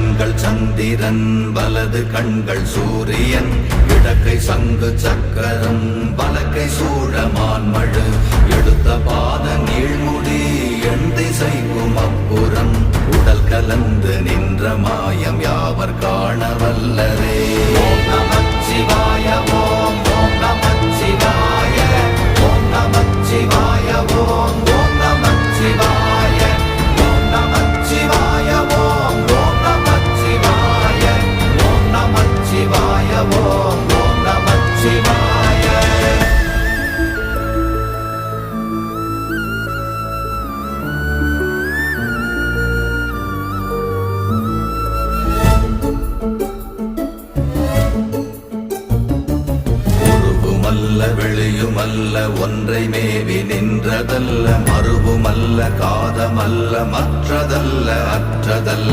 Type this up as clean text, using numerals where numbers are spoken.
கண்கள் சந்திரன் வலது கண்கள் சூரியன் இடக்கை சங்கு சக்கரம் வலக்கை சூழமான்மழு எடுத்த பாத நீழ்முடி எண் திசைக்கும் அப்புறம் உடல் கலந்து நின்ற மாயம் யாவர் காண வல்லரே. ஓம் நமச்சிவாய ஓம் ஓம் நமச்சிவாய ஓம் நமச்சிவாய ஓம் ஓம் நமச்சிவாய ஓம் நமச்சிவாய ஓம் ஓம் நமச்சிவாய ஓம் நமச்சிவாய ஓம் ஓம் நமச்சிவாய. வெளியுமல்ல ஒன்றை மேவி நின்றதல்ல மறுவுமல்ல காதமல்ல மற்றதல்ல அற்றதல்ல